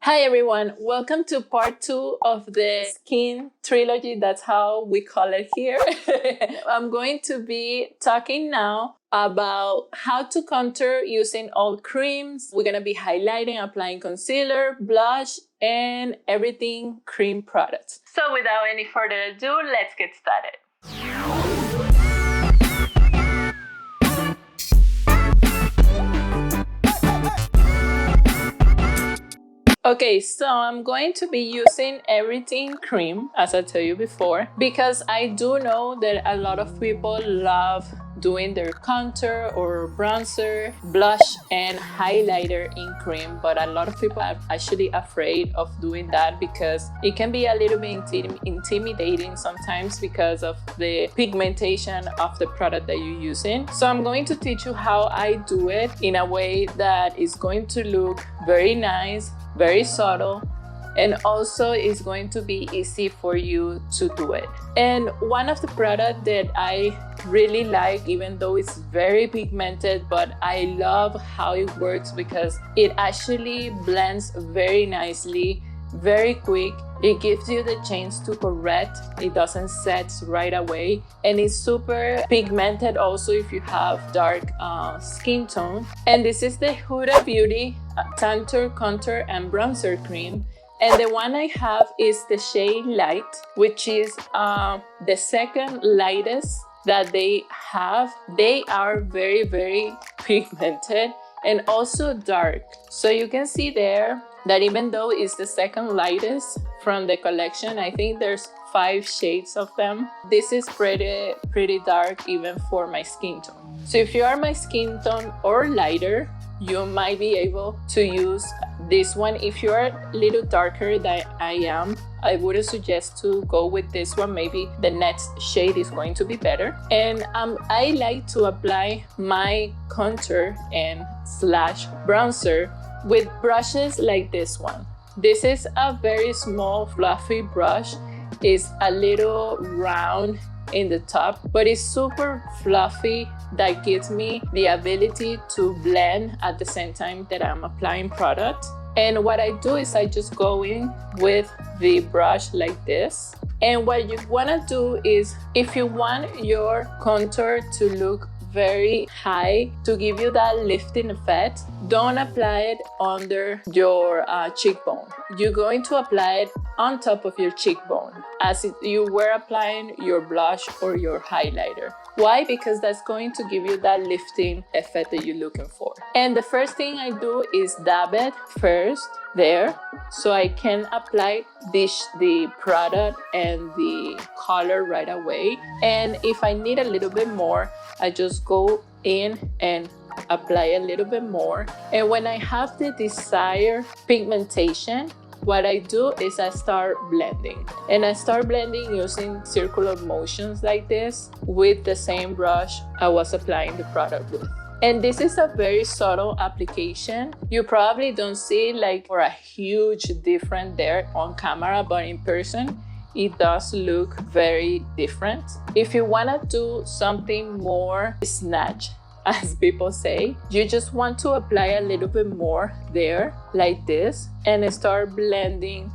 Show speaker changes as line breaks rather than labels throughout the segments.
Hi everyone, welcome to part 2 of the skin trilogy. That's how we call it here. I'm going to be talking now about how to contour using all creams. We're going to be highlighting, applying concealer, blush, and everything cream products. So without any further ado, let's get started. Okay, so I'm going to be using everything cream, as I told you before, because I do know that a lot of people love doing their contour or bronzer, blush, and highlighter in cream, but a lot of people are actually afraid of doing that because it can be a little bit intimidating sometimes because of the pigmentation of the product that you're using. So I'm going to teach you how I do it in a way that is going to look very nice, very subtle, and also it's going to be easy for you to do it. And one of the products that I really like, even though it's very pigmented, but I love how it works because it actually blends very nicely, very quick. It gives you the chance to correct. It doesn't set right away, and it's super pigmented also if you have dark skin tone. And this is the Huda Beauty Tantour Contour and Bronzer Cream. And the one I have is the shade Light, which is the second lightest that they have. They are very, very pigmented and also dark. So you can see there that even though it's the second lightest from the collection, I think there's 5 shades of them. This is pretty dark even for my skin tone. So if you are my skin tone or lighter, you might be able to use this one. If you are a little darker than I am, I would suggest to go with this one. Maybe the next shade is going to be better. And I like to apply my contour and slash bronzer with brushes like this one. This is a very small fluffy brush. It's a little round in the top, but it's super fluffy. That gives me the ability to blend at the same time that I'm applying product. And what I do is I just go in with the brush like this. And what you want to do is, if you want your contour to look very high, to give you that lifting effect, don't apply it under your cheekbone. You're going to apply it on top of your cheekbone as if you were applying your blush or your highlighter. Why? Because that's going to give you that lifting effect that you're looking for. And the first thing I do is dab it first there, so I can apply the product and the color right away. And if I need a little bit more, I just go in and apply a little bit more. And when I have the desired pigmentation, what I do is I start blending. And I start blending using circular motions like this with the same brush I was applying the product with. And this is a very subtle application. You probably don't see like for a huge difference there on camera, but in person, it does look very different. If you want to do something more snatch, as people say, you just want to apply a little bit more there like this and start blending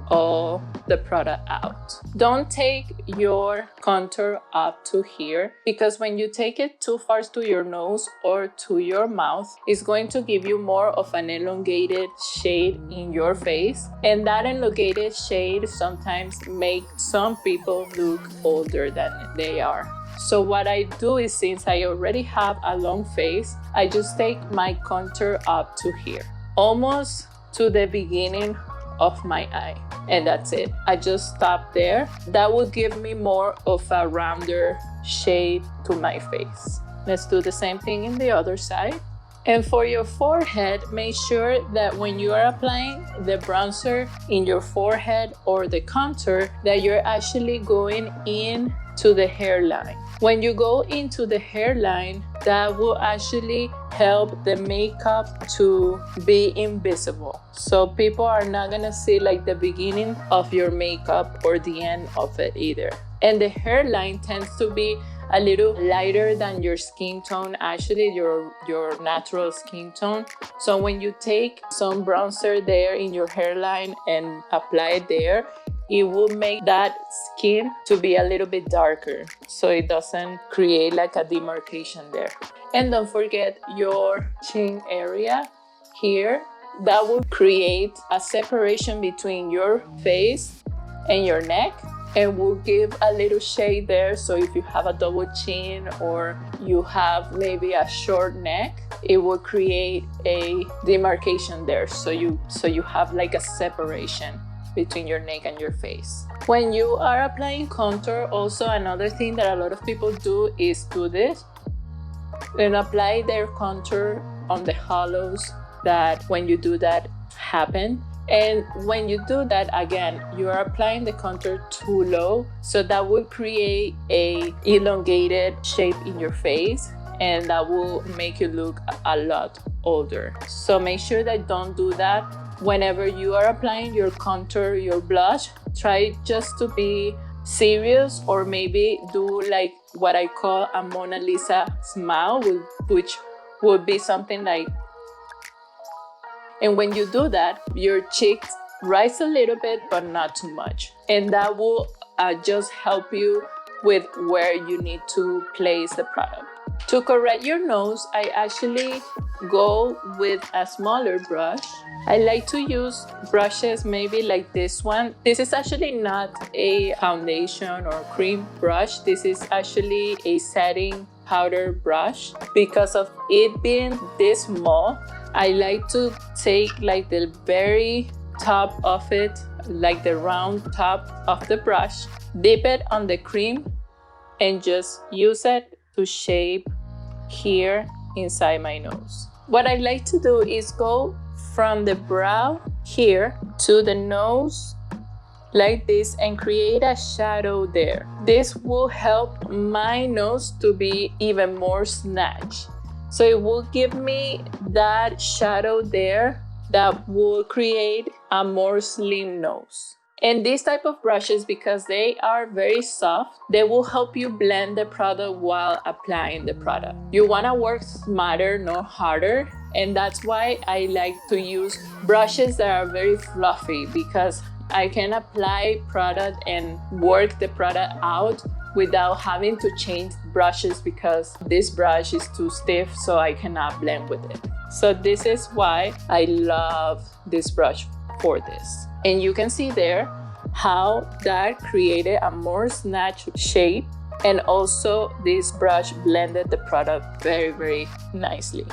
all the product out. Don't take your contour up to here, because when you take it too far to your nose or to your mouth, it's going to give you more of an elongated shade in your face, and that elongated shade sometimes makes some people look older than they are. So what I do is, since I already have a long face, I just take my contour up to here, almost to the beginning of my eye, and that's it. I just stop there. That will give me more of a rounder shade to my face. Let's do the same thing in the other side. And for your forehead, make sure that when you are applying the bronzer in your forehead or the contour, that you're actually going in to the hairline. When you go into the hairline, that will actually help the makeup to be invisible. So people are not gonna see like the beginning of your makeup or the end of it either. And the hairline tends to be a little lighter than your skin tone, actually your natural skin tone. So when you take some bronzer there in your hairline and apply it there, it will make that skin to be a little bit darker, so it doesn't create like a demarcation there. And don't forget your chin area here. That will create a separation between your face and your neck, and will give a little shade there. So if you have a double chin or you have maybe a short neck, it will create a demarcation there, so you have like a separation between your neck and your face. When you are applying contour, also another thing that a lot of people do is do this and apply their contour on the hollows that when you do that happen. And when you do that, again, you are applying the contour too low, so that will create a elongated shape in your face, and that will make you look a lot older. So make sure that don't do that. Whenever you are applying your contour, your blush, try just to be serious, or maybe do like what I call a Mona Lisa smile, which would be something like, and when you do that, your cheeks rise a little bit, but not too much. And that will just help you with where you need to place the product. To correct your nose, I actually go with a smaller brush. I like to use brushes maybe like this one. This is actually not a foundation or cream brush. This is actually a setting powder brush. Because of it being this small, I like to take like the very top of it, like the round top of the brush, dip it on the cream, and just use it to shape here inside my nose. What I like to do is go from the brow here to the nose like this and create a shadow there. This will help my nose to be even more snatched. So it will give me that shadow there that will create a more slim nose. And these type of brushes, because they are very soft, they will help you blend the product while applying the product. You want to work smarter, not harder. And that's why I like to use brushes that are very fluffy, because I can apply product and work the product out without having to change brushes, because this brush is too stiff, so I cannot blend with it. So this is why I love this brush for this. And you can see there how that created a more snatched shape, and also this brush blended the product very, very nicely.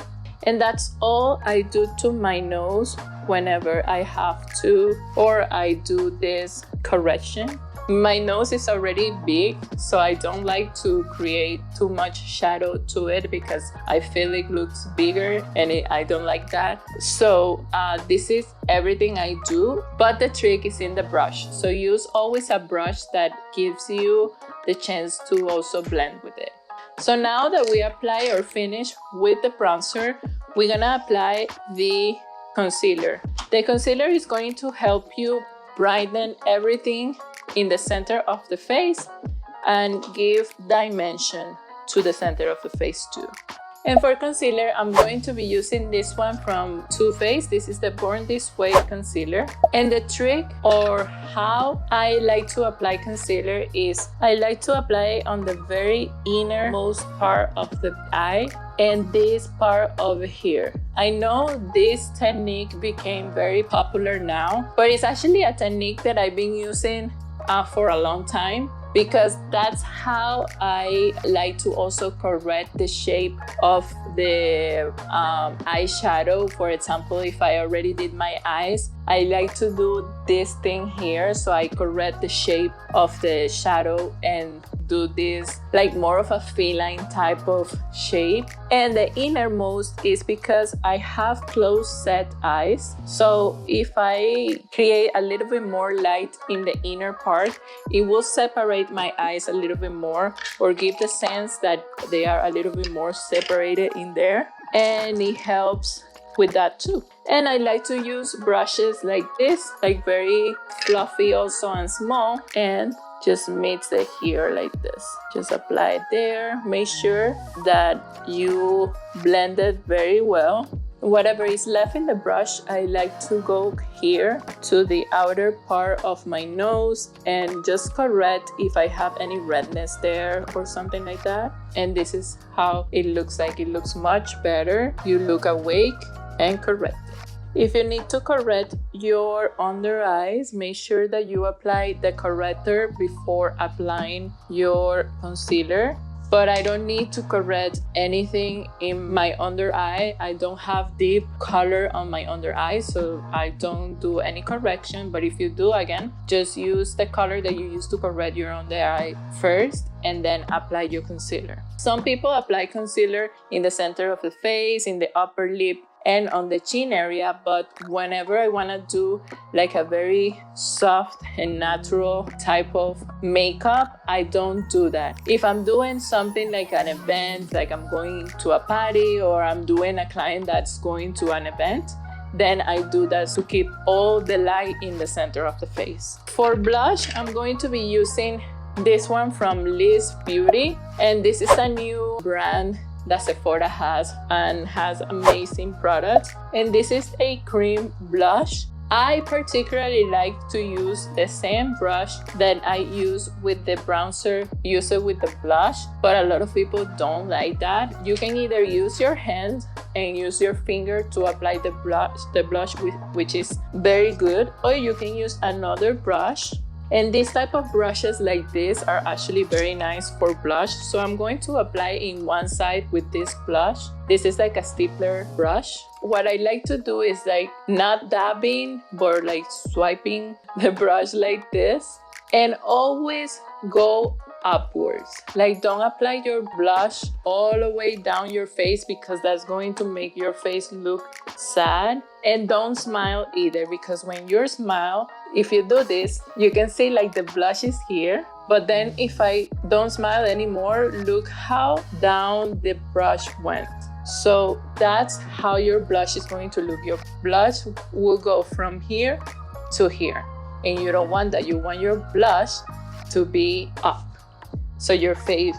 And that's all I do to my nose whenever I have to, or I do this correction. My nose is already big, so I don't like to create too much shadow to it, because I feel it looks bigger and I don't like that. So this is everything I do, but the trick is in the brush. So use always a brush that gives you the chance to also blend with it. So now that we apply or finish with the bronzer, we're gonna apply the concealer. The concealer is going to help you brighten everything in the center of the face and give dimension to the center of the face too. And for concealer, I'm going to be using this one from Too Faced. This is the Born This Way concealer. And the trick, or how I like to apply concealer, is I like to apply it on the very innermost part of the eye and this part over here. I know this technique became very popular now, but it's actually a technique that I've been using for a long time, because that's how I like to also correct the shape of the eyeshadow. For example, if I already did my eyes, I like to do this thing here, so I correct the shape of the shadow and do this like more of a feline type of shape. And the innermost is because I have closed set eyes, so if I create a little bit more light in the inner part, it will separate my eyes a little bit more, or give the sense that they are a little bit more separated in there, and it helps with that too. And I like to use brushes like this, like very fluffy also and small, and just meets it here like this. Just apply it there. Make sure that you blend it very well. Whatever is left in the brush, I like to go here to the outer part of my nose and just correct if I have any redness there or something like that. And this is how it looks like. It looks much better. You look awake and correct. If you need to correct your under eyes, make sure that you apply the corrector before applying your concealer. But I don't need to correct anything in my under eye. I don't have deep color on my under eye, so I don't do any correction. But if you do, again, just use the color that you use to correct your under eye first and then apply your concealer. Some people apply concealer in the center of the face, in the upper lip, and on the chin area, but whenever I want to do like a very soft and natural type of makeup, I don't do that. If I'm doing something like an event, like I'm going to a party or I'm doing a client that's going to an event, then I do that to keep all the light in the center of the face. For blush, I'm going to be using this one from Liz Beauty, and this is a new brand that Sephora has and has amazing products. And this is a cream blush. I particularly like to use the same brush that I use with the bronzer, use it with the blush, but a lot of people don't like that. You can either use your hand and use your finger to apply the blush which is very good, or you can use another brush. And these type of brushes like this are actually very nice for blush. So I'm going to apply in one side with this blush. This is like a stippler brush. What I like to do is like not dabbing, but like swiping the brush like this, and always go upwards. Like don't apply your blush all the way down your face because that's going to make your face look sad. And don't smile either, because when you smile, if you do this, you can see like the blush is here. But then if I don't smile anymore, look how down the brush went. So that's how your blush is going to look. Your blush will go from here to here. And you don't want that. You want your blush to be up, so your face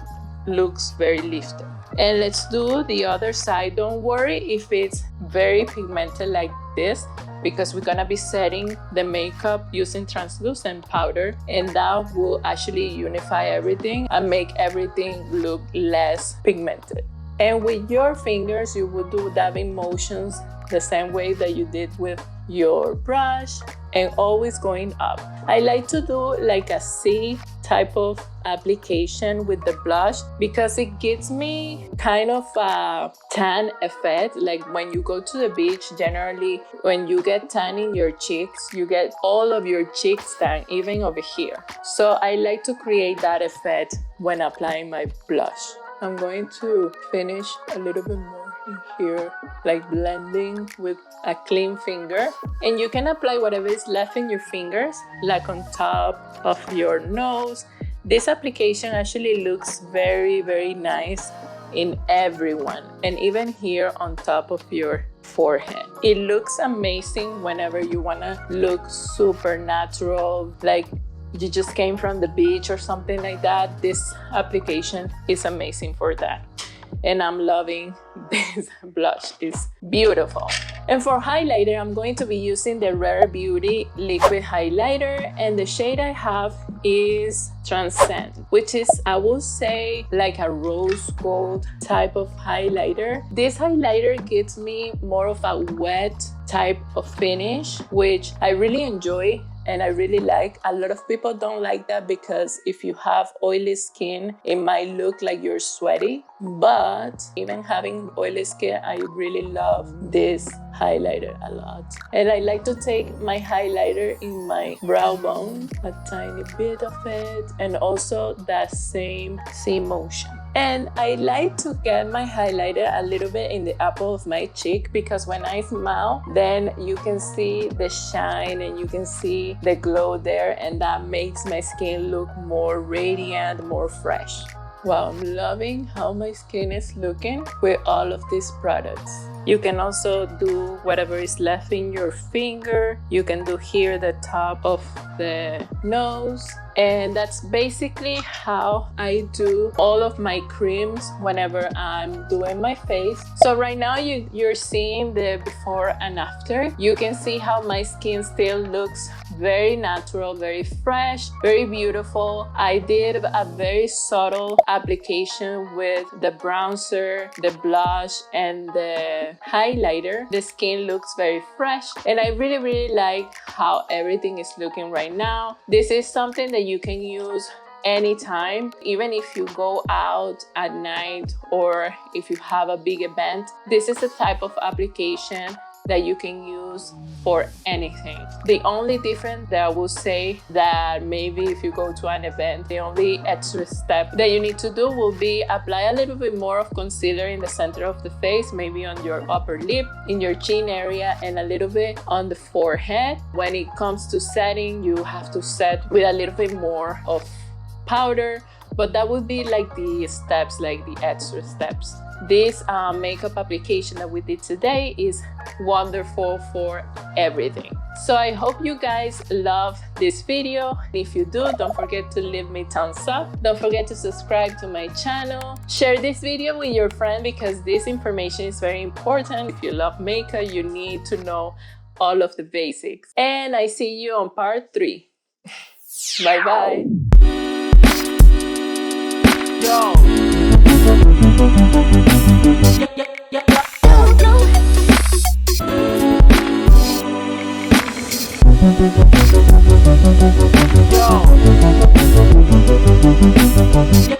looks very lifted. And let's do the other side. Don't worry if it's very pigmented like this, because we're gonna be setting the makeup using translucent powder, and that will actually unify everything and make everything look less pigmented. And with your fingers, you will do dabbing motions the same way that you did with your brush, and always going up. I like to do like a C type of application with the blush because it gives me kind of a tan effect. Like when you go to the beach, generally when you get tan in your cheeks, you get all of your cheeks tan, even over here. So I like to create that effect when applying my blush. I'm going to finish a little bit more in here, like blending with a clean finger. And you can apply whatever is left in your fingers, like on top of your nose. This application actually looks very, very nice in everyone, and even here on top of your forehead. It looks amazing whenever you want to look super natural, like you just came from the beach or something like that. This application is amazing for that. And I'm loving this blush. It's beautiful. And for highlighter, I'm going to be using the Rare Beauty liquid highlighter, and the shade I have is Transcend, which is, I would say, like a rose gold type of highlighter. This highlighter gives me more of a wet type of finish, which I really enjoy and I really like. A lot of people don't like that because if you have oily skin, it might look like you're sweaty. But even having oily skin, I really love this highlighter a lot. And I like to take my highlighter in my brow bone, a tiny bit of it, and also that same C motion. And I like to get my highlighter a little bit in the apple of my cheek, because when I smile, then you can see the shine and you can see the glow there, and that makes my skin look more radiant, more fresh. Wow, I'm loving how my skin is looking with all of these products. You can also do whatever is left in your finger. You can do here the top of the nose. And that's basically how I do all of my creams whenever I'm doing my face. So right now you're seeing the before and after. You can see how my skin still looks very natural, very fresh, very beautiful. I did a very subtle application with the bronzer, the blush, and the highlighter. The skin looks very fresh, and I really like how everything is looking right now. This is something that you can use anytime, even if you go out at night or if you have a big event. This is the type of application that you can use for anything. The only difference that I will say that maybe if you go to an event, the only extra step that you need to do will be apply a little bit more of concealer in the center of the face, maybe on your upper lip, in your chin area, and a little bit on the forehead. When it comes to setting, you have to set with a little bit more of powder, but that would be like the steps, like the extra steps. This makeup application that we did today is wonderful for everything. So I hope you guys love this video. If you do, don't forget to leave me thumbs up. Don't forget to subscribe to my channel. Share this video with your friend because this information is very important. If you love makeup, you need to know all of the basics. And I see you on part 3. Bye bye.
Yo.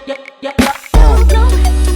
Yo.